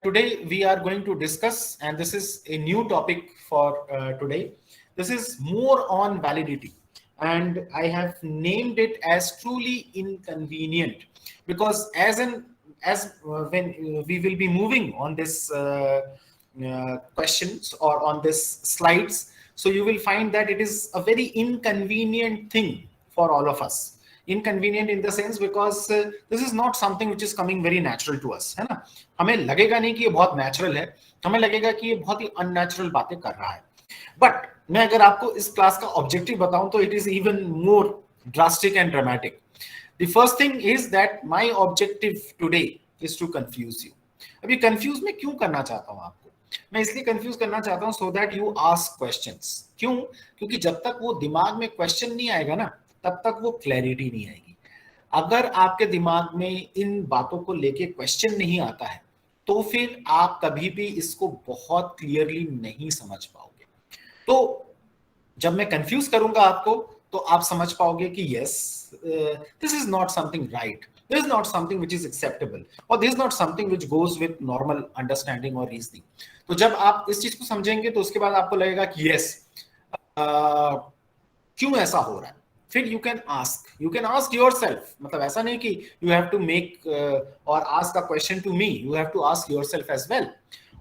today we are going to discuss, and this is a new topic for today. This is more on validity, and I have named it as truly inconvenient because when we will be moving on this questions or on this slides, so you will find that it is a very inconvenient thing for all of us. Inconvenient in the sense because this is not something which is coming very natural to us, है ना. हमें लगेगा नहीं कि ये बहुत natural है, हमें लगेगा कि ये बहुत ही अननेचुरल बातें कर रहा है. बट मैं अगर आपको इस क्लास का ऑब्जेक्टिव बताऊं तो it is even more drastic and dramatic. The first thing is that my objective today is to confuse you. अभी कंफ्यूज मैं क्यों करना चाहता हूं आपको? मैं इसलिए कंफ्यूज करना चाहता हूं so that you ask questions. क्यों? क्योंकि जब तक वो दिमाग में क्वेश्चन नहीं आएगा ना, तब तक वो क्लैरिटी नहीं आएगी. अगर आपके दिमाग में इन बातों को लेके क्वेश्चन नहीं आता है तो फिर आप कभी भी इसको बहुत क्लियरली नहीं समझ पाओगे. तो जब मैं कंफ्यूज करूंगा आपको तो आप समझ पाओगे कि yes, this is not something right, this is not something which is acceptable, और this is not something which goes with normal understanding और रीजनिंग. तो जब आप इस चीज को समझेंगे तो उसके बाद आपको लगेगा कि यस, क्यों ऐसा हो रहा है. फिर यू कैन आस्क योरसेल्फ. मतलब ऐसा नहीं कि यू हैव टू मेक और ask a question to me, you have to ask yourself as well.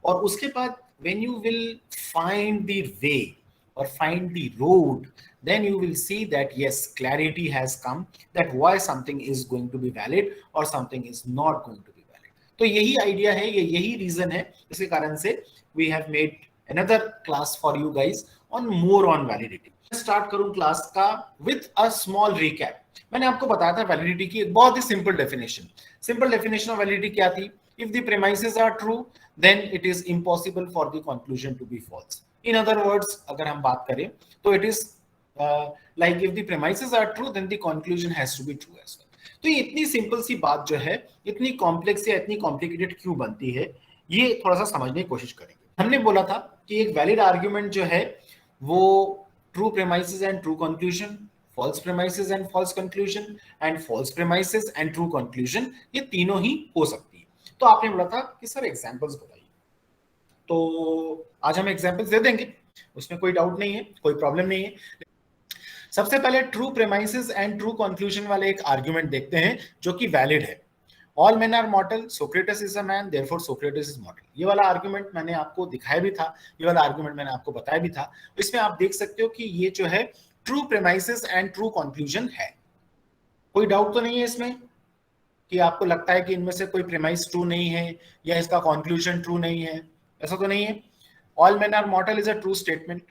और उसके बाद when you will find the way or find the road, then you will see that yes, clarity has come that why something is going to be valid or something is not going to be valid. तो यही idea है, यही reason है, इसके कारण से we have made another class for you guys on more on validity. Start करूं class का with a small recap. मैंने आपको बताया था वैलिडिटी की एक बहुत ही सिंपल डेफिनेशन ऑफ वैलिडिटी क्या थी? If the premises are true, then it is impossible for the conclusion to be false. In other words, अगर हम बात करें तो it is like if the premises are true, then the conclusion has to be true as well. तो ये इतनी simple सी बात जो है इतनी कॉम्प्लेक्स या इतनी कॉम्प्लिकेटेड क्यों बनती है, ये थोड़ा सा समझने की कोशिश करेंगे. हमने बोला था कि एक वैलिड आर्ग्यूमेंट जो है वो true premises and true conclusion, false premises and false conclusion, and false premises and true conclusion, ये तीनों ही हो सकती है. तो आपने बोला था कि सर एग्जांपल्स बताइए, तो आज हम एग्जांपल्स दे देंगे, उसमें कोई डाउट नहीं है, कोई प्रॉब्लम नहीं है. सबसे पहले true premises and true conclusion वाले एक आर्गुमेंट देखते हैं जो कि वैलिड है. All men are mortal, Socrates is a man, therefore Socrates is mortal. ये वाला आर्गुमेंट मैंने आपको दिखाया भी था, ये वाला आर्गुमेंट मैंने आपको बताया भी था. इसमें आप देख सकते हो कि ये जो है true premises and true conclusion है. कोई डाउट तो नहीं है इसमें कि आपको लगता है कि इनमें से कोई प्रेमाइस ट्रू नहीं है या इसका कंक्लूजन ट्रू नहीं है? ऐसा तो नहीं है. All men are mortal is a true statement.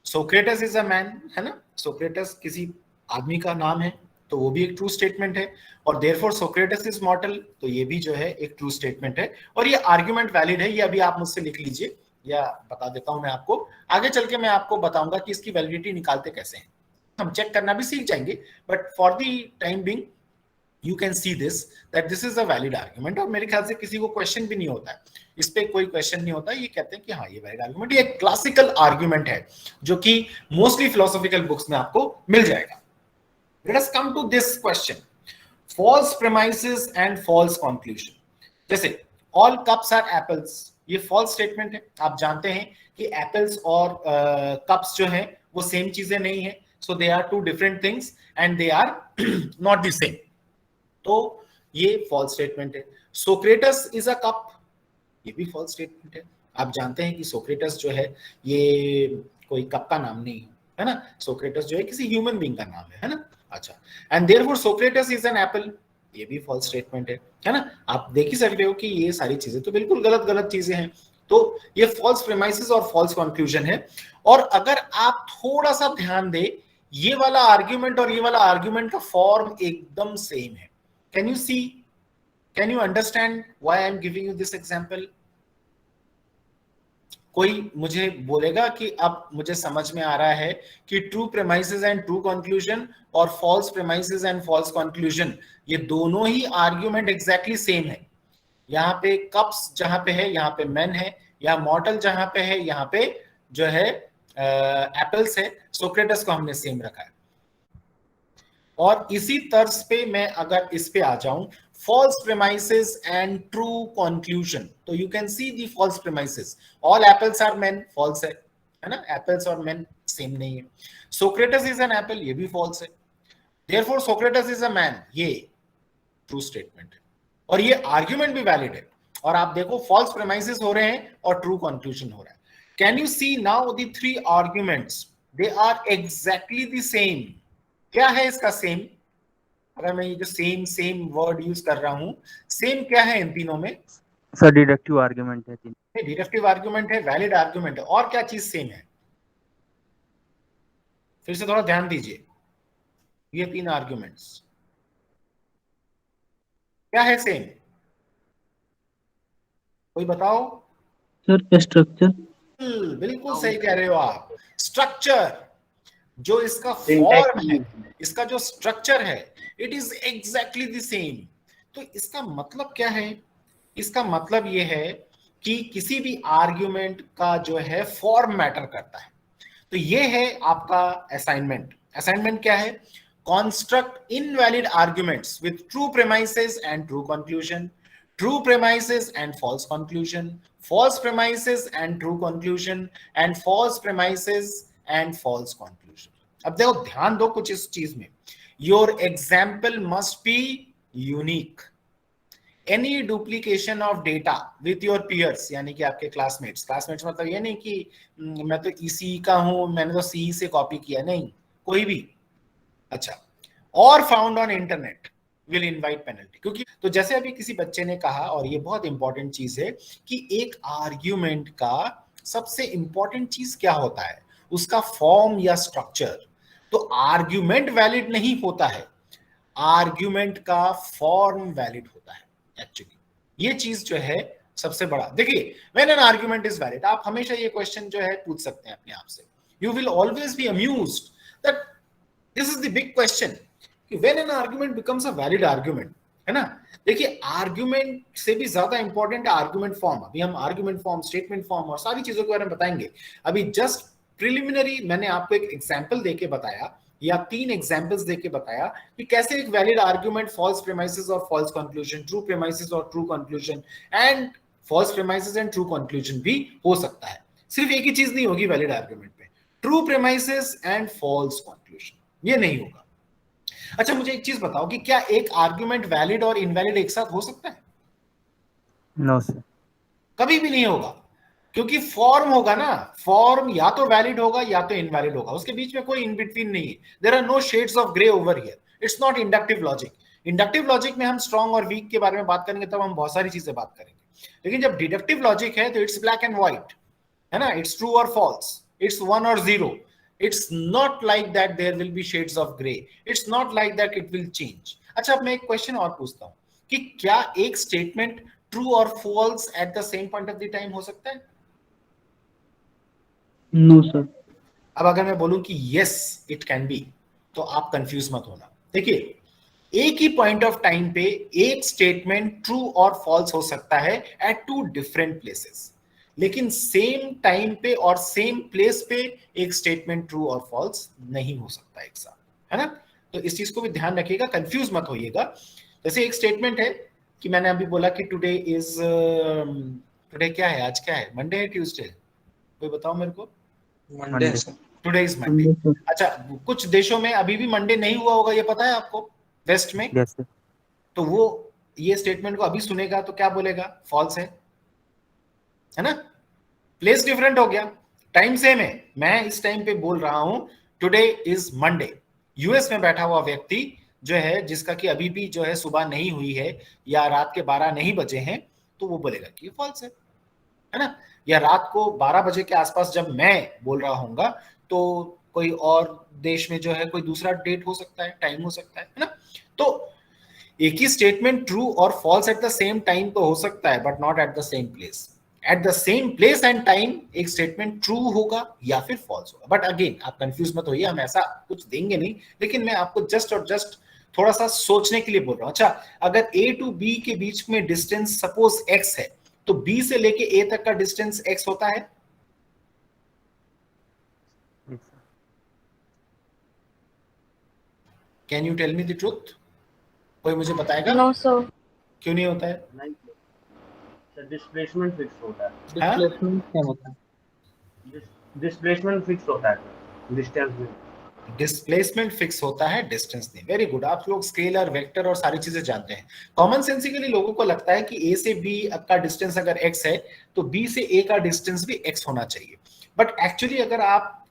Socrates is a man, है ना, सोक्रेटस किसी आदमी का नाम है तो वो भी एक ट्रू स्टेटमेंट है. और देयरफॉर सोक्रेटस इज मॉर्टल, तो ये भी जो है एक ट्रू स्टेटमेंट है. और ये आर्गुमेंट वैलिड है, ये अभी आप मुझसे लिख लीजिए या बता देता हूं मैं आपको. आगे चल के मैं आपको बताऊंगा कि इसकी वैलिडिटी निकालते कैसे हैं. हम चेक करना भी सीख जाएंगे, but for the time being you can see this that this is a valid argument. और मेरे ख्याल से किसी को क्वेश्चन भी नहीं होता है, इस पे कोई क्वेश्चन नहीं होता. ये कहते हैं कि हाँ ये वैलिड आर्गुमेंट, ये एक क्लासिकल आर्गुमेंट है जो कि मोस्टली फिलोसॉफिकल बुक्स में आपको मिल जाएगा. Let us come to this question, false premises and false conclusion. जैसे all cups are apples, ये false statement है. आप जानते हैं कि apples और cups जो है वो सेम चीजें नहीं है, so they are two different things and they are not the same. तो ये फॉल्स स्टेटमेंट है. सोक्रेटस इज अ कप, ये भी फॉल्स स्टेटमेंट है. आप जानते हैं कि सोक्रेटस जो है ये कोई कप का नाम नहीं है ना, सोक्रेटस जो है किसी ह्यूमन बीइंग का नाम है ना. अच्छा, and therefore Socrates is an apple, ये भी फॉल्स स्टेटमेंट है ना. आप देख ही सकते हो कि ये सारी चीजें तो बिल्कुल गलत चीजें हैं. तो ये फॉल्स प्रेमाइसेस और फॉल्स कंक्लूजन है. और अगर आप थोड़ा सा ध्यान दे, ये वाला आर्ग्यूमेंट और ये वाला आर्ग्यूमेंट का फॉर्म एकदम सेम है. Can you see? Can you understand why I am giving you this example? कोई मुझे बोलेगा कि अब मुझे समझ में आ रहा है कि true premises and true conclusion और false premises and false conclusion, ये दोनों ही आर्ग्यूमेंट एग्जैक्टली सेम है. यहाँ पे कप्स जहां पे है यहाँ पे मैन है, यहाँ मॉर्टल जहां पे है यहाँ पे जो है एप्पल्स है. सोक्रेटस को हमने सेम रखा है. और इसी तर्ज पे मैं अगर इस पे आ जाऊं, false premises and true conclusion, तो you can see the false premises. all apples are men, false है ना, apples और men सेम नहीं है. Socrates is an apple, ये भी false है. therefore Socrates is a man, ये ट्रू स्टेटमेंट है और ये आर्ग्यूमेंट भी वैलिड है. और आप देखो फॉल्स प्रेमाइसेस हो रहे हैं और ट्रू कंक्लूजन हो रहा है. Can you see now the three arguments, they are exactly the same. क्या है इसका सेम? अगर मैं ये जो सेम सेम वर्ड यूज कर रहा हूं, सेम क्या है इन तीनों में? सर डिडक्टिव आर्ग्यूमेंट है तीन. डिडक्टिव आर्ग्यूमेंट है, वैलिड आर्ग्यूमेंट है, और क्या चीज सेम है? फिर से थोड़ा ध्यान दीजिए. ये तीन आर्ग्यूमेंट्स क्या है सेम? कोई बताओ. Sir structure. बिल्कुल सही कह रहे हो आप. स्ट्रक्चर, जो इसका फॉर्म है, इसका जो स्ट्रक्चर है, it is exactly the same. तो इसका मतलब क्या है? इसका मतलब ये है कि किसी भी आर्ग्यूमेंट का जो है फॉर्म मैटर करता है. तो ये है आपका असाइनमेंट. असाइनमेंट क्या है? construct invalid arguments with true premises and true conclusion, true premises and false conclusion, false premises and true conclusion, and false premises and false conclusion. अब देखो, ध्यान दो कुछ इस चीज में. Your example must be unique. Any duplication of data with your peers, यानी कि आपके क्लासमेट्स. क्लासमेट्स मतलब ये नहीं कि मैं तो EC का हूं, मैंने तो CE से कॉपी किया, नहीं, कोई भी. अच्छा, और found on internet will invite penalty. क्योंकि तो जैसे अभी किसी बच्चे ने कहा, और ये बहुत इंपॉर्टेंट चीज है, कि एक आर्ग्यूमेंट का सबसे इंपॉर्टेंट चीज क्या होता है? उसका फॉर्म या स्ट्रक्चर. तो आर्ग्यूमेंट वैलिड नहीं होता है, आर्ग्यूमेंट का फॉर्म वैलिड होता है एक्चुअली. ये चीज जो है सबसे बड़ा. देखिए, when an argument is valid, आप हमेशा ये क्वेश्चन जो है पूछ सकते हैं अपने आप से. You will always be amused that this is the big question, when an argument becomes a valid argument, है ना. देखिए, आर्ग्यूमेंट से भी ज्यादा इंपॉर्टेंट है आर्ग्यूमेंट फॉर्म. अभी हम आर्ग्यूमेंट फॉर्म, स्टेटमेंट फॉर्म और सारी चीजों के बारे में बताएंगे. अभी जस्ट प्रिलिमिनरी मैंने आपको एक एग्जांपल देके बताया, या 3 एग्जांपल्स देके बताया कि कैसे एक वैलिड आर्ग्यूमेंट फॉल्स प्रेमाइसेस और फॉल्स कंक्लूजन, ट्रू प्रेमाइसेस और true conclusion, and false premises and true conclusion भी हो सकता है. सिर्फ एक ही चीज नहीं होगी वैलिड आर्ग्यूमेंट पे, true premises and false conclusion, ये नहीं होगा. अच्छा, मुझे एक चीज बताओ कि क्या एक आर्ग्यूमेंट वैलिड और इनवैलिड एक साथ हो सकता है? नो सर, कभी भी नहीं होगा. क्योंकि फॉर्म होगा ना, फॉर्म या तो वैलिड होगा या तो इनवैलिड होगा, उसके बीच में कोई इन बिटवीन नहीं है. There are no shades of grey over here. It's not inductive logic. Inductive logic में हम स्ट्रॉन्ग और वीक के बारे में बात करेंगे, तब हम बहुत सारी चीजें बात करेंगे. लेकिन जब डिडक्टिव लॉजिक है तो इट्स ब्लैक एंड व्हाइट, है ना. इट्स ट्रू और फॉल्स, इट्स 1 और 0. It's not like that there will be shades of gray. It's not like that it will change. अच्छा, अब मैं एक क्वेश्चन और पूछता हूं कि क्या एक स्टेटमेंट ट्रू और false at the same point of the time हो सकता है? No sir. अब अगर मैं बोलूं कि यस इट कैन बी, तो आप कंफ्यूज मत होना. देखिए, एक ही पॉइंट ऑफ टाइम पे एक स्टेटमेंट ट्रू और फॉल्स हो सकता है एट 2 डिफरेंट प्लेसेस, लेकिन सेम टाइम पे और सेम प्लेस पे एक स्टेटमेंट ट्रू और फॉल्स नहीं हो सकता एक साथ, है ना. तो इस चीज को भी ध्यान रखिएगा, कंफ्यूज मत होइएगा. जैसे एक स्टेटमेंट है कि मैंने अभी बोला कि टुडे क्या है, आज क्या है, मंडे है, ट्यूसडे? कोई बताओ मेरे को. मंडे. Today is Monday. अच्छा, कुछ देशों में अभी भी मंडे नहीं हुआ होगा, ये पता है आपको, वेस्ट में. Yes sir. तो वो ये स्टेटमेंट को अभी सुनेगा तो क्या बोलेगा? फॉल्स है ना. प्लेस डिफरेंट हो गया, टाइम सेम है. मैं इस टाइम पे बोल रहा हूं टुडे इज मंडे. यूएस में बैठा हुआ व्यक्ति जो है, जिसका कि अभी भी जो है सुबह नहीं हुई है या रात के 12 नहीं बजे हैं, तो वो बोलेगा कि फॉल्स है ना. या रात को 12 बजे के आसपास जब मैं बोल रहा हूंगा, तो कोई और देश में जो है कोई दूसरा डेट हो सकता है, टाइम हो सकता है ना. तो एक ही स्टेटमेंट ट्रू और false at the same time तो हो सकता है, but not at the same place. At the same place and time एक स्टेटमेंट ट्रू होगा या फिर फॉल्स होगा. बट अगेन आप कंफ्यूज मत होइए, हम ऐसा कुछ देंगे नहीं, लेकिन मैं आपको जस्ट और जस्ट थोड़ा सा सोचने के लिए बोल रहा हूं. अच्छा, अगर A टू B के बीच में डिस्टेंस सपोज x है, तो B से लेके A तक का डिस्टेंस x होता है. Can you tell me the truth? कोई मुझे बताएगा? No sir. क्यों नहीं होता है? नहीं सर, डिस्प्लेसमेंट फिक्स होता है। डिस्प्लेसमेंट क्या होता है? डिस्प्लेसमेंट फिक्स होता है सर, डिस्टेंस में। डिस्प्लेसमेंट फिक्स होता है, डिस्टेंस नहीं। वेरी गुड, आप लोग स्केलर, वेक्टर और सारी चीजें जानते हैं। कॉमन सेंसिकली लोगों को लगता है कि ए से बी का डिस्टेंस अगर x है तो बी से ए का डिस्टेंस भी x होना चाहिए, बट एक्चुअली अगर आप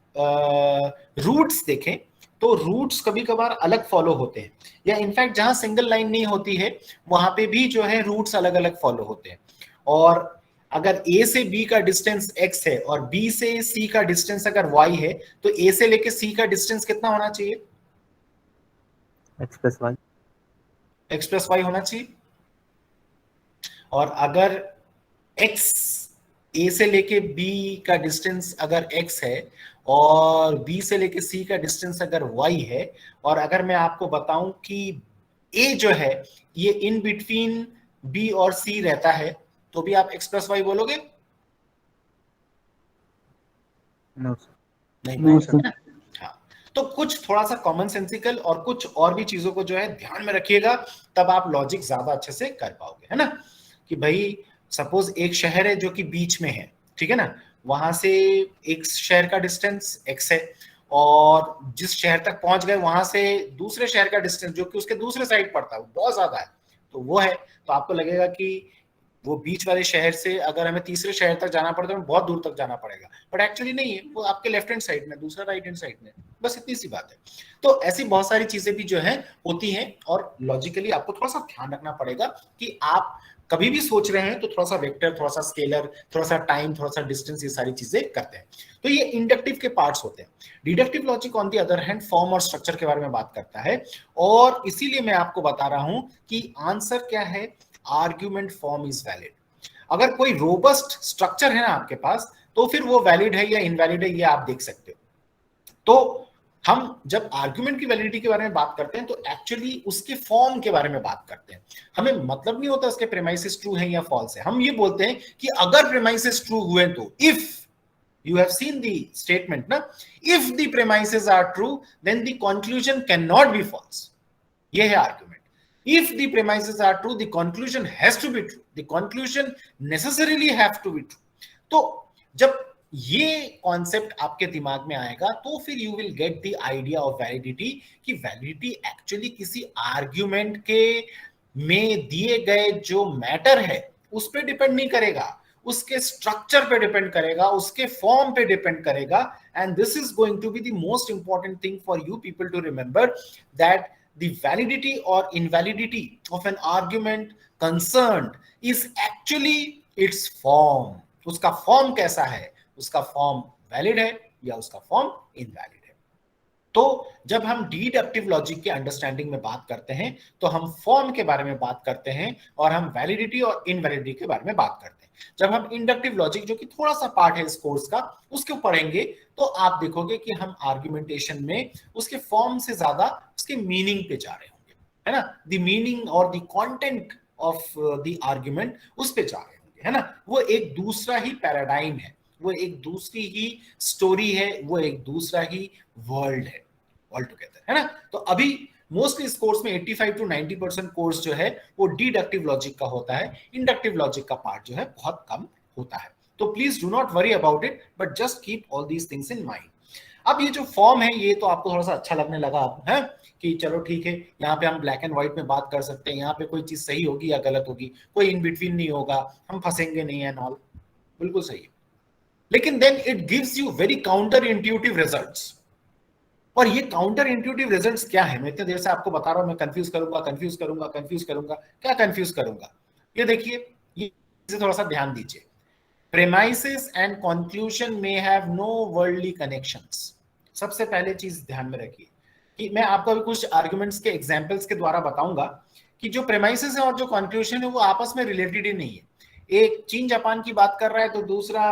रूट्स देखें तो रूट्स कभी कभार अलग फॉलो होते हैं, या इनफैक्ट जहां सिंगल लाइन नहीं होती है वहां पे भी जो है रूट्स अलग अलग फॉलो होते हैं। और अगर a से b का डिस्टेंस x है और b से c का डिस्टेंस अगर y है तो a से लेके c का डिस्टेंस कितना होना चाहिए? x plus Y. x plus Y होना चाहिए। और अगर x a से लेके b का डिस्टेंस अगर x है और b से लेके c का डिस्टेंस अगर y है, और अगर मैं आपको बताऊं कि a जो है ये इन बिटवीन b और c रहता है, तो भी आप x प्लस वाई बोलोगे? No sir. नहीं No, बोलोगे sir. ना? हाँ, तो कुछ थोड़ा सा कॉमन सेंसिकल और कुछ और भी चीजों को जो है ध्यान में रखिएगा, तब आप लॉजिक ज्यादा अच्छे से कर पाओगे, है ना? कि भाई सपोज एक शहर है जो कि बीच में है, ठीक है ना, वहां से एक शहर का डिस्टेंस x है, और जिस शहर तक पहुंच गए वहां से दूसरे शहर का डिस्टेंस जो कि उसके दूसरे साइड पड़ता है वो बहुत ज्यादा है, तो वो है, तो आपको लगेगा कि वो बीच वाले शहर से अगर हमें तीसरे शहर तक जाना पड़ता है तो बहुत दूर तक जाना पड़ेगा, बट एक्चुअली नहीं है, वो आपके लेफ्ट हैंड साइड में, दूसरा राइट हैंड साइड में, बस इतनी सी बात है। तो ऐसी बहुत सारी चीजें भी जो है होती हैं, और लॉजिकली आपको थोड़ा सा ध्यान रखना पड़ेगा कि आप कभी भी सोच रहे हैं तो थोड़ा सा वेक्टर, थोड़ा सा स्केलर, थोड़ा सा टाइम, थोड़ा सा डिस्टेंस, ये सारी चीजें करते हैं। तो ये इंडक्टिव के पार्ट्स होते हैं। Deductive logic on the other hand form और स्ट्रक्चर के बारे में बात करता है, और इसीलिए मैं आपको बता रहा हूं कि आंसर क्या है, आर्ग्यूमेंट फॉर्म इज वैलिड। अगर कोई रोबस्ट स्ट्रक्चर है ना आपके पास, तो फिर वो वैलिड है या इनवैलिड है ये आप देख सकते हो। तो हम जब आर्गुमेंट की वैलिडिटी के बारे में बात करते हैं तो एक्चुअली उसके फॉर्म के बारे में बात करते हैं। हमें मतलब नहीं होता उसके प्रेमाइसेस ट्रू है या फॉल्स है, हम ये बोलते हैं कि अगर प्रेमाइसेस ट्रू हुए तो, if you have seen the statement na, if the premises are true then the conclusion cannot be false, ये है argument. if the premises are true the conclusion has to be true, the conclusion necessarily have to be true। तो जब ये concept आपके दिमाग में आएगा तो फिर you will get the idea of validity, कि वैलिडिटी एक्चुअली किसी आर्ग्यूमेंट के में दिए गए जो मैटर है उस पर डिपेंड नहीं करेगा, उसके स्ट्रक्चर पे डिपेंड करेगा, उसके फॉर्म पे डिपेंड करेगा। And this is going to be the most important thing for you people to remember, that the validity और invalidity of an argument concerned is actually its form. उसका form कैसा है, उसका form valid है या उसका form invalid है। तो जब हम डिडक्टिव लॉजिक के अंडरस्टैंडिंग में बात करते हैं तो हम फॉर्म के बारे में बात करते हैं और हम वैलिडिटी और इनवैलिडिटी के बारे में बात करते हैं। जब हम इंडक्टिव लॉजिक, जो कि थोड़ा सा पार्ट है इस कोर्स का, उसके पढ़ेंगे तो आप देखोगे कि हम आर्गुमेंटेशन में उसके फॉर्म से ज्यादा उसके मीनिंग पे जा रहे होंगे, है ना, द मीनिंग और the content of the argument उस पे जा रहे होंगे, है ना। वो एक दूसरा ही पैराडाइम है, वो एक दूसरी ही स्टोरी है, वो एक दूसरा ही वर्ल्ड है ऑल टुगेदर, है ना। तो अभी मोस्टली इस कोर्स में 85 to 90% कोर्स जो है वो डिडक्टिव लॉजिक का होता है, इंडक्टिव लॉजिक का पार्ट जो है बहुत कम होता है। तो please do not worry about it, but just keep all these things in mind. अब ये जो फॉर्म है ये तो आपको थोड़ा सा अच्छा लगने लगा है कि चलो ठीक है, यहाँ पे हम ब्लैक एंड व्हाइट में बात कर सकते हैं, यहाँ पे कोई चीज सही होगी या गलत होगी, कोई इन बिटवीन नहीं होगा, हम फंसेंगे नहीं एंड ऑल, बिल्कुल सही है। लेकिन then it gives you very counter intuitive results. और ये काउंटर इंट्यूटिव रिजल्ट्स क्या है, मैं इतने देर से आपको बता रहा हूं, मैं कंफ्यूज करूंगा, क्या कंफ्यूज करूंगा। ये देखिए, ये थोड़ा सा ध्यान दीजिए। प्रेमाइसेस एंड कंक्लूजन में हैव नो वर्ल्डली कनेक्शंस। सबसे पहले चीज ध्यान में रखिए कि मैं आपको अभी कुछ आर्गुमेंट्स के एग्जांपल्स के द्वारा बताऊंगा कि जो प्रेमाइसेस है और जो कंक्लूजन है वो आपस में रिलेटेड ही नहीं है। एक चीन जापान की बात कर रहा है तो दूसरा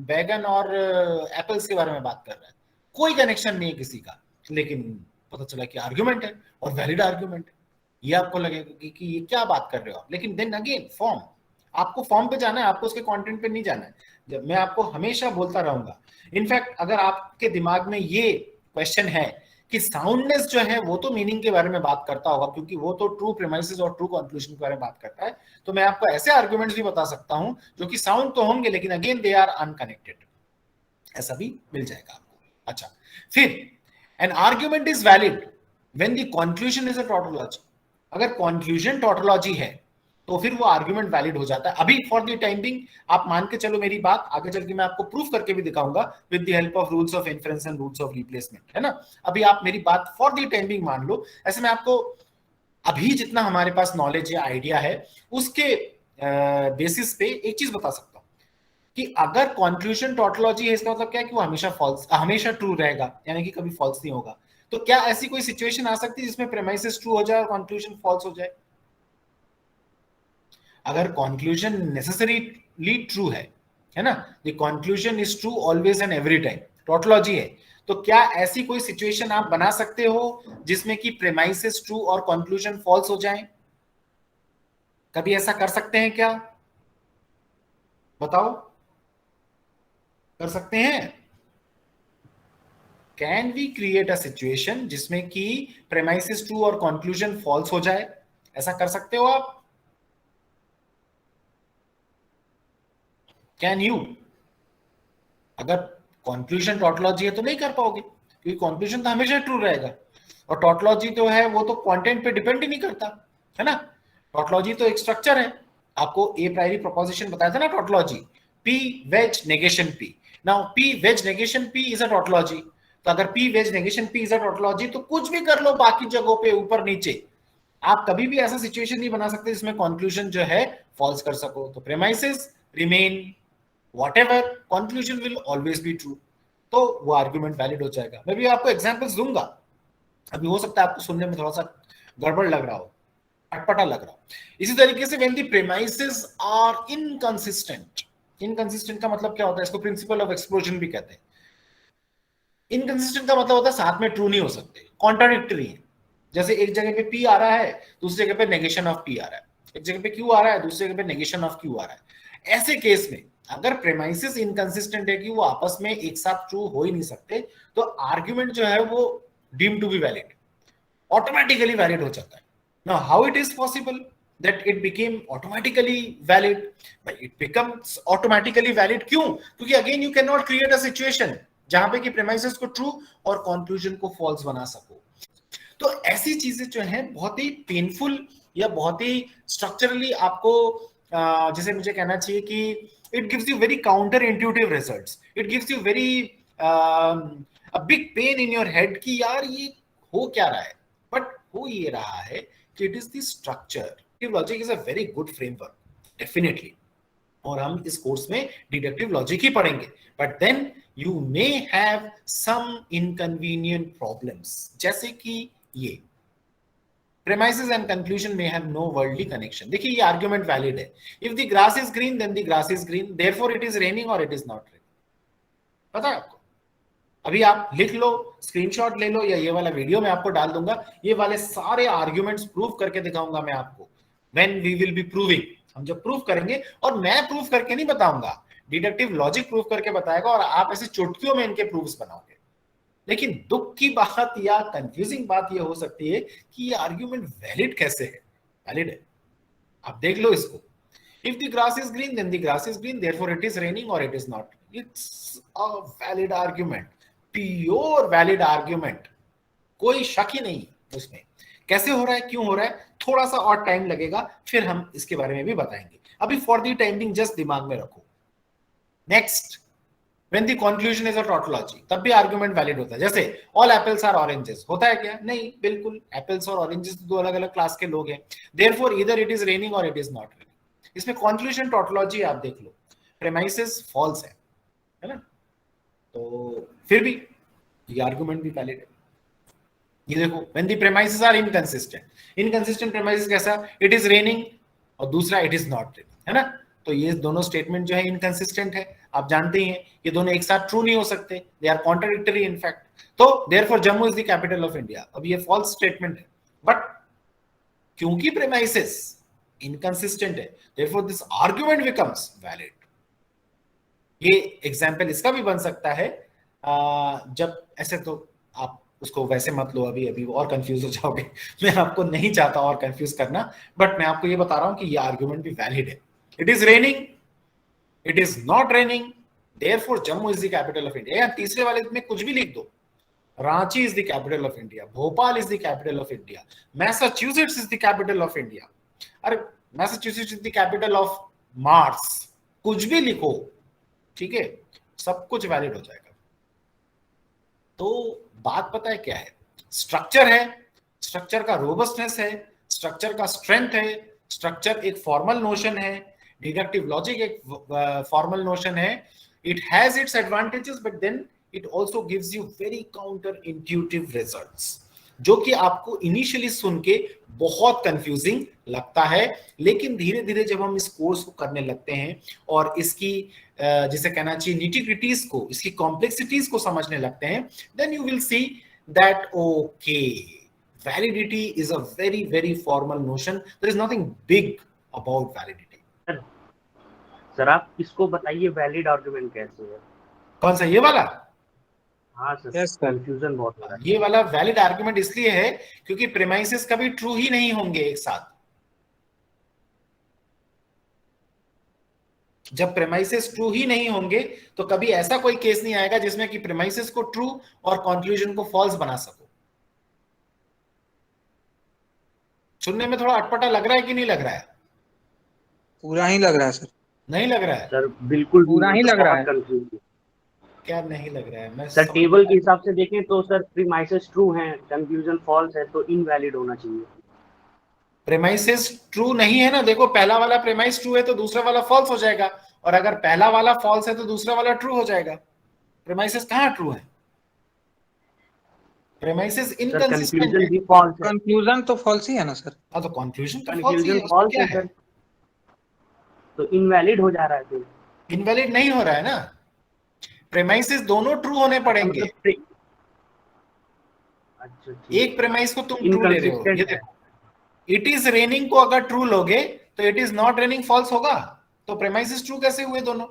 बैगन और एप्पल्स के बारे में बात कर रहा है, कोई कनेक्शन नहीं है किसी का, लेकिन पता चला कि आर्गुमेंट है और वैलिड आर्गुमेंट है। ये आपको लगेगा कि ये क्या बात कर रहे हो आप, लेकिन देन अगेन फॉर्म, आपको फॉर्म पे जाना है, आपको उसके कंटेंट पे नहीं जाना है। जब मैं आपको हमेशा बोलता रहूंगा, इनफैक्ट अगर आपके दिमाग में ये क्वेश्चन है कि साउंडनेस जो है वो तो मीनिंग के बारे में बात करता होगा, क्योंकि वो तो ट्रू प्रीमाइसेस और ट्रू कंक्लूजन के बारे में बात करता है। तो मैं आपको ऐसे आर्गुमेंट्स भी बता सकता हूं जो कि साउंड तो होंगे लेकिन अगेन दे आर अनकनेक्टेड, ऐसा भी मिल जाएगा आपको। अच्छा, फिर an argument is valid when the conclusion is a tautology. अगर कंक्लूजन टॉटोलॉजी है तो फिर वो आर्ग्यूमेंट वैलिड हो जाता है। अभी फॉर द टाइम बिंग आप मान के चलो मेरी बात, आगे चल के मैं आपको प्रूफ करके भी दिखाऊंगा with the help of rules of inference and rules of replacement, है ना। अभी आप मेरी बात फॉर द टाइम बिंग मान लो। ऐसे मैं आपको अभी जितना हमारे पास नॉलेज या आइडिया है उसके बेसिस पे एक चीज बता सकता हूं कि अगर कंक्लूजन टॉटोलॉजी है, इसका मतलब क्या है कि वो हमेशा फॉल्स, हमेशा ट्रू रहेगा, यानी कि कभी फॉल्स नहीं होगा। तो क्या ऐसी कोई सिचुएशन आ सकती है जिसमें प्रेमाइसेस ट्रू हो जाए और कंक्लूजन फॉल्स हो जाए? अगर कंक्लूजन नेसेसरीली ट्रू है ना, the conclusion is true always and every time, tautology है, तो क्या ऐसी कोई सिचुएशन आप बना सकते हो जिसमें कि प्रेमाइसेस ट्रू और कंक्लूजन फॉल्स हो जाए? कभी ऐसा कर सकते हैं क्या? बताओ, कर सकते हैं? Can we create a situation जिसमें कि प्रेमाइसेस ट्रू और कंक्लूजन फॉल्स हो जाए? ऐसा कर सकते हो आप? Can you? अगर कंक्लूजन टॉटोलॉजी है तो नहीं कर पाओगे, क्योंकि कंक्लूजन तो हमेशा ट्रू रहेगा, और टॉटोलॉजी तो है वो तो कंटेंट पे डिपेंड ही नहीं करता, है ना। टॉटोलॉजी तो एक स्ट्रक्चर है। आपको ए प्रायरी प्रोपोजिशन बताया था ना tautology, P wedge negation P. Now P wedge negation P is a tautology. तो अगर P wedge negation P is a tautology तो कुछ भी कर लो बाकी जगहों पे ऊपर नीचे, आप कभी भी ऐसा सिचुएशन नहीं बना सकते जिसमें कंक्लूजन जो है फॉल्स कर सको। तो premises remain whatever, conclusion will always be true, तो वो आर्ग्यूमेंट वैलिड हो जाएगा। मैं भी आपको एग्जांपल्स दूंगा, अभी हो सकता है आपको सुनने में थोड़ा सा गड़बड़ लग रहा हो, अटपटा लग रहा हो। इसी तरीके से when the premises are inconsistent, inconsistent का मतलब क्या होता है? इसको प्रिंसिपल ऑफ एक्सप्लोजन भी कहते हैं। इनकंसिस्टेंट का मतलब होता है साथ में ट्रू नहीं हो सकते, कॉन्ट्राडिक्टरी है। जैसे एक जगह पे पी आ रहा है, दूसरी जगह पे नेगेशन ऑफ पी आ रहा है, एक जगह पे क्यू आ रहा है, दूसरी जगह पे नेगेशन ऑफ क्यू आ रहा है। ऐसे केस में अगर प्रेमाइसिस इनकंसिस्टेंट है कि वो आपस में एक साथ ट्रू हो ही नहीं सकते, तो आर्ग्यूमेंट जो है वो deem to be valid, automatically valid हो जाता है। Now how it is possible that it became automatically valid? But it becomes automatically valid क्यों? क्योंकि again you cannot create a situation जहां पे कि premises को true और conclusion को false बना सको। तो ऐसी चीजें जो है बहुत ही पेनफुल या बहुत ही स्ट्रक्चरली आपको जैसे मुझे कहना चाहिए कि it gives you very counter intuitive results, it gives you very a big pain in your head कि यार ये हो क्या रहा है। बट हो ये रहा है कि it is the structure. Logic is a very good framework definitely, और हम इस कोर्स में डिडक्टिव लॉजिक ही पढ़ेंगे, but then you may have some inconvenient problems, जैसे कि ये premises and conclusion may have no worldly connection। देखिए ये आर्ग्यूमेंट वैलिड है। if the grass is green then the grass is green, therefore it is raining or it is not raining। पता है आपको? अभी आप लिख लो, स्क्रीनशॉट ले लो, या ये वाला वीडियो मैं आपको डाल दूंगा, ये वाले सारे आर्ग्यूमेंट्स प्रूव करके दिखाऊंगा मैं आपको। when we will be proving, हम जब प्रूव करेंगे, और मैं प्रूव करके नहीं बताऊंगा, डिडक्टिव लॉजिक प्रूव करके बताएगा, और आप ऐसे चुटकियों में इनके प्रूफ्स बनाओगे। लेकिन दुख की बात या कंफ्यूजिंग बात यह हो सकती है कि ये आर्ग्यूमेंट वैलिड कैसे है? वैलिड है, आप देख लो इसको। If the grass is green then the grass is green, therefore it is raining or it is not. It's a valid argument, pure valid argument, कोई शक ही नहीं उसमें। कैसे हो रहा है, क्यों हो रहा है, थोड़ा सा और टाइम लगेगा, फिर हम इसके बारे में भी बताएंगे। अभी फॉर द टाइमिंग जस्ट दिमाग में रखो। Next, when the conclusion is a tautology, तब भी आर्ग्यूमेंट वैलिड होता है। जैसे all apples are oranges, होता है क्या? नहीं, बिल्कुल, एप्पल्स और ऑरेंजेस दो अलग अलग क्लास के लोग हैं, therefore either it is raining or it is not raining। इसमें conclusion tautology आप देख लो, premises false है ना, तो फिर भी ये आर्ग्यूमेंट भी वैलिड है। ये देखो, when the premises are inconsistent premises कैसा? it is raining और दूसरा it is not raining, है ना। तो ये दोनों स्टेटमेंट जो है इनकंसिस्टेंट है, आप जानते ही हैं, ये दोनों एक साथ ट्रू नहीं हो सकते, they are contradictory in fact. तो therefore Jammu is the capital of India, अब ये फॉल्स स्टेटमेंट है, बट क्योंकि प्रेमाइसेस इनकंसिस्टेंट है, therefore this argument becomes valid. ये एग्जांपल इसका भी बन सकता है, जब ऐसे, तो आप उसको वैसे मत लो, अभी अभी और कंफ्यूज हो जाओगे। मैं आपको नहीं चाहता और कंफ्यूज करना, बट मैं आपको ये बता रहा हूं कि ये आर्ग्यूमेंट भी वैलिड है। It is raining, it is not raining, therefore Jammu is the capital of India. या तीसरे वाले में कुछ भी लिख दो, Ranchi is the capital of India, Bhopal is the capital of India, Massachusetts is the capital of India, अरे Massachusetts is the capital of Mars, कुछ भी लिखो, ठीक है, सब कुछ वैलिड हो जाएगा। तो बात पता है क्या है, स्ट्रक्चर है, स्ट्रक्चर का रोबस्टनेस है, स्ट्रक्चर का स्ट्रेंथ है, स्ट्रक्चर एक फॉर्मल नोशन है, डिडक्टिव लॉजिक एक फॉर्मल नोशन है। It has its advantages but then it also gives you very counter intuitive results, जो कि आपको इनिशियली सुन के बहुत कंफ्यूजिंग लगता है, लेकिन धीरे धीरे जब हम इस कोर्स को करने लगते हैं और इसकी जिसे कहना चाहिए निटी-ग्रिटीज को, इसकी कॉम्प्लेक्सिटीज को समझने लगते हैं, then you will see that okay, validity is a very very formal notion, there is nothing big about validity. Sir आप इसको बताइए वैलिड आर्गुमेंट कैसे है? कौन सा, ये वाला? हाँ सर, Yes, sir. कंफ्यूजन बहुत हो रहा है। ये वाला वैलिड आर्गुमेंट इसलिए है क्योंकि प्रेमाइसेस कभी ट्रू ही नहीं होंगे एक साथ। जब प्रेमाइसेस ट्रू ही नहीं होंगे तो कभी ऐसा कोई केस नहीं आएगा जिसमें कि प्रेमाइसेस को ट्रू और कंक्लूजन को फॉल्स बना सको। सुनने में थोड़ा अटपटा लग रहा है कि नहीं लग रहा है? पूरा ही लग रहा है सर। नहीं लग रहा है? सर बिल्कुल पूरा ही लग रहा है। कंफ्यूज। क्या नहीं लग रहा है? मैं सर टेबल के हिसाब से देखें तो सर प्रीमाइसेस ट्रू हैं, कंक्लूजन फॉल्स है, तो इनवैलिड होना चाहिए। प्रेमाइसेस ट्रू नहीं है ना, देखो पहला वाला प्रेमाइस ट्रू है तो दूसरा वाला फॉल्स हो जाएगा, और अगर पहला वाला फॉल्स है तो दूसरा वाला ट्रू हो जाएगा। प्रेमाइसेस कहाँ ट्रू है? प्रेमाइसेस इनकंसिस्टेंट कंक्लूजन है। भी फॉल्स है। कंक्लूजन तो फॉल्स ही है ना सर। हाँ तो कंक्लूजन तो फॉल्स ही कंक्लूजन है, फॉल्स क्या है है? सर, तो इनवैलिड हो जा रहा है फिर। इनवैलिड नहीं हो रहा है ना, प्रेमाइसेस दोनों ट्रू होने पड़ेंगे। अच्छा एक प्रेमाइस को तुम ट्रू ले रहे हो, ये Inconsistent है। देखो, इट इज रेनिंग को अगर ट्रू लोगे तो it is not raining false होगा, तो प्रेमाइसेस ट्रू कैसे हुए दोनों?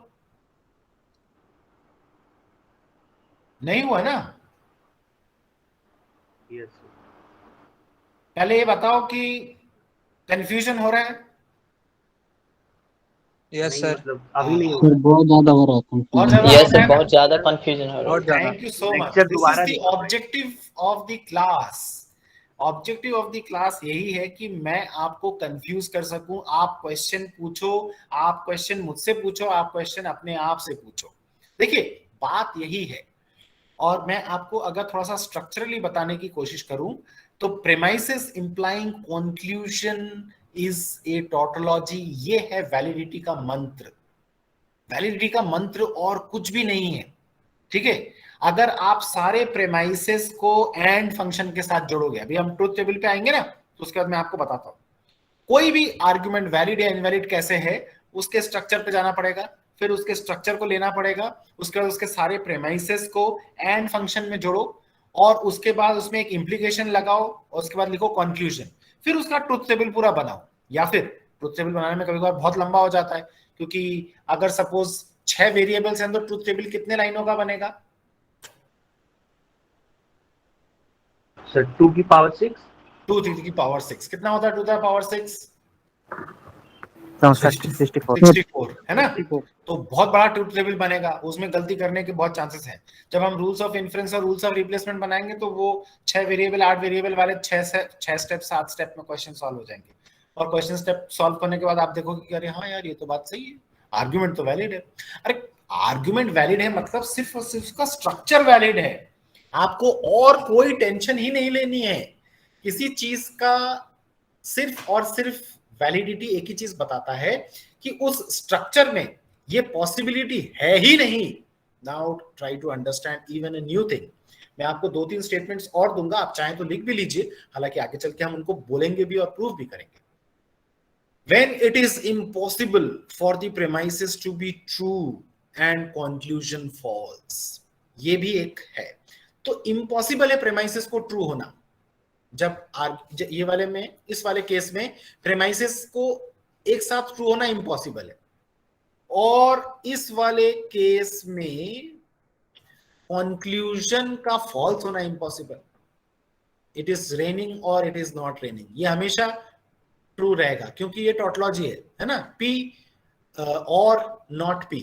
नहीं हुआ ना। यस पहले ये बताओ कि कंफ्यूजन हो रहा है? Yes sir. मतलब अभी नहीं सर बहुत ज्यादा हो रहा है बहुत confusion। ज्यादा यस हो रहा सर, है ना? बहुत ज्यादा कंफ्यूजन हो रहा है। बहुत ज्यादा। Thank you so much. Lecture This is दोबारा the देखो। objective of the class. Objective of the class यही है कि मैं आपको कंफ्यूज कर सकूं। आप क्वेश्चन पूछो, आप क्वेश्चन मुझसे पूछो, आप क्वेश्चन अपने आप से पूछो। देखिए बात यही है, और मैं आपको अगर थोड़ा सा स्ट्रक्चरली बताने की कोशिश करूं तो premises implying conclusion is a tautology, ये है वैलिडिटी का मंत्र। वैलिडिटी का मंत्र और कुछ भी नहीं है, ठीक है। अगर आप सारे प्रेमाइसेस को एंड फंक्शन के साथ जोड़ोगे, अभी हम ट्रुथ टेबल पे आएंगे ना, तो उसके बाद मैं आपको बताता हूं कोई भी आर्गुमेंट वैलिड या इनवैलिड कैसे है, उसके स्ट्रक्चर पे जाना पड़ेगा, फिर उसके स्ट्रक्चर को लेना पड़ेगा, उसके बाद उसके सारे प्रेमाइसेस को एंड फंक्शन में जोड़ो, और उसके बाद उसमें एक इंप्लीकेशन लगाओ, और उसके बाद लिखो कंक्लूजन, फिर उसका ट्रुथ टेबल पूरा बनाओ। या फिर ट्रुथ टेबल बनाने में कभी कभार बहुत लंबा हो जाता है, क्योंकि अगर सपोज 6 वेरिएबल्स हैं तो ट्रुथ टेबल कितने लाइनों का बनेगा? सर 2 की पावर 6, 2 की पावर 6 कितना होता है? 2 की पावर 6 64 है ना। तो बहुत बड़ा ट्रुथ टेबल बनेगा, उसमें गलती करने के बहुत चांसेस हैं। जब हम रूल्स ऑफ इन्फ्रेंस और रूल्स ऑफ रिप्लेसमेंट बनाएंगे तो वो 6 वेरिएबल 8 वेरिएबल वाले 6 स्टेप 7 स्टेप में क्वेश्चन सॉल्व हो जाएंगे, और क्वेश्चन स्टेप सॉल्व करने के बाद आप देखोगे कि अरे हाँ यार ये तो बात सही है, आर्ग्यूमेंट तो वैलिड है। अरे आर्ग्यूमेंट वैलिड है मतलब सिर्फ और सिर्फ उसका स्ट्रक्चर वैलिड है, आपको और कोई टेंशन ही नहीं लेनी है किसी चीज का। सिर्फ और सिर्फ वैलिडिटी एक ही चीज बताता है कि उस स्ट्रक्चर में ये पॉसिबिलिटी है ही नहीं। Now try to understand even a new thing. मैं आपको 2-3 स्टेटमेंट्स और दूंगा, आप चाहें तो लिख भी लीजिए, हालांकि आगे चल के हम उनको बोलेंगे भी और प्रूव भी करेंगे। When it is impossible for the premises to be true and conclusion false, ये भी एक है। तो इम्पॉसिबल है प्रेमाइसेस को ट्रू होना। जब ये वाले में, इस वाले केस में प्रेमाइसेस को एक साथ ट्रू होना इम्पॉसिबल है, और इस वाले केस में कंक्लूजन का फॉल्स होना impossible. It is raining or it is not raining, ये हमेशा ट्रू रहेगा क्योंकि ये टोटोलॉजी है ना। पी और नॉट पी,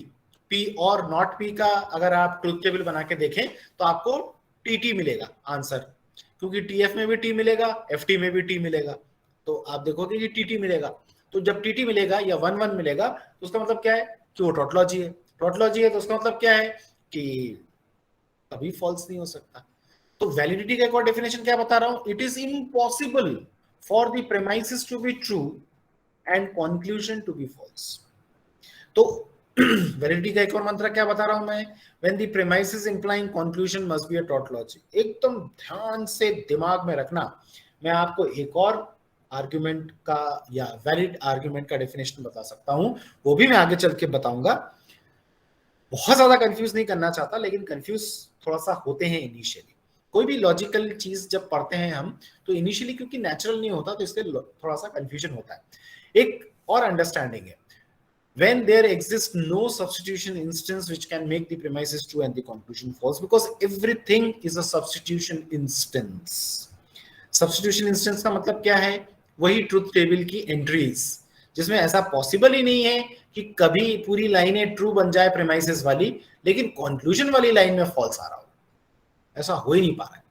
पी और नॉट पी का अगर आप ट्रुथ टेबल बना के देखें तो आपको टीटी मिलेगा आंसर, क्योंकि टीएफ में भी टी मिलेगा, एफटी में भी टी मिलेगा, तो आप देखोगे कि टीटी मिलेगा। तो जब टीटी मिलेगा या 1-1 मिलेगा तो उसका मतलब क्या है कि वो टोटोलॉजी है। टोटोलॉजी है तो उसका मतलब क्या है कि कभी फॉल्स नहीं हो सकता। तो वैलिडिटी का एक और डेफिनेशन क्या बता रहा हूं, it is impossible for the premises to be true and conclusion to be false. तो वैलिडिटी का एक और मंत्र क्या बता रहा हूं मैं, when the premises implying conclusion must be a tautology. एकदम ध्यान से दिमाग में रखना। मैं आपको एक और आर्गुमेंट का या वैलिड आर्गुमेंट का डेफिनेशन बता सकता हूं, वो भी मैं आगे चल के बताऊंगा। बहुत ज्यादा कंफ्यूज नहीं करना चाहता, लेकिन कंफ्यूज थोड़ा सा होते हैं इनिशियली। कोई भी लॉजिकल चीज जब पढ़ते हैं हम तो इनिशियली क्योंकि नेचुरल नहीं होता तो इसलिए थोड़ा सा कंफ्यूजन होता है। एक और अंडरस्टैंडिंग है, when there exists no substitution instance which can make the premises true and the conclusion false, because everything is a substitution instance. Substitution instance का मतलब क्या है, वही ट्रुथ टेबल की एंट्रीज जिसमें ऐसा पॉसिबल ही नहीं है कि कभी पूरी लाइनें ट्रू बन जाए प्रेमाइसिस वाली लेकिन कंक्लूजन वाली लाइन में फॉल्स आ रहा हो, ऐसा हो ही नहीं पा रहा है।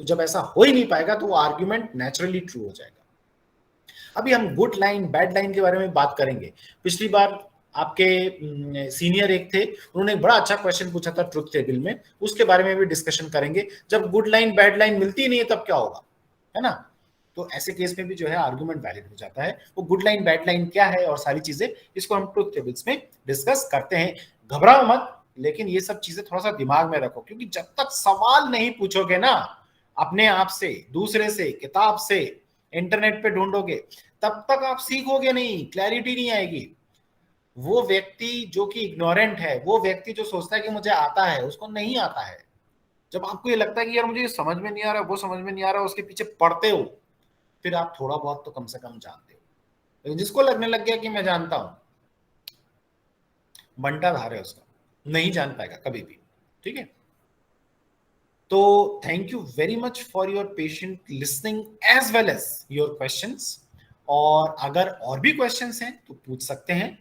तो जब ऐसा हो ही नहीं पाएगा तो वो आर्ग्यूमेंट नेचुरली ट्रू हो जाएगा। अभी हम गुड लाइन बैड लाइन के बारे में बात करेंगे। पिछली बार आपके सीनियर एक थे, उन्होंने एक बड़ा अच्छा क्वेश्चन पूछा था ट्रुथ टेबल में, उसके बारे में भी डिस्कशन करेंगे। जब गुड लाइन बैड लाइन मिलती नहीं है तब क्या होगा, है ना। तो ऐसे केस में भी जो है आर्गुमेंट वैलिड हो जाता है। वो गुड लाइन बैड लाइन क्या है और सारी चीजें इसको हम ट्रुथ टेबल्स में डिस्कस करते हैं। घबराओ मत, लेकिन ये सब चीजें थोड़ा सा दिमाग में रखो, क्योंकि जब तक सवाल नहीं पूछोगे ना अपने आप से, दूसरे से, किताब से, इंटरनेट पे ढूंढोगे, तब तक आप सीखोगे नहीं, क्लैरिटी नहीं आएगी। वो व्यक्ति जो कि इग्नोरेंट है, वो व्यक्ति जो सोचता है कि मुझे आता है, उसको नहीं आता है। जब आपको ये लगता है कि यार मुझे ये समझ में नहीं आ रहा, वो समझ में नहीं आ रहा, उसके पीछे पढ़ते हो, फिर आप थोड़ा बहुत तो कम से कम जानते हो। लेकिन जिसको लगने लग गया कि मैं जानता हूं, बंटा धार है उसका, नहीं जान पाएगा कभी भी। ठीक है, तो thank you very much for your patient listening as well as your questions. और अगर और भी क्वेश्चंस हैं तो पूछ सकते हैं।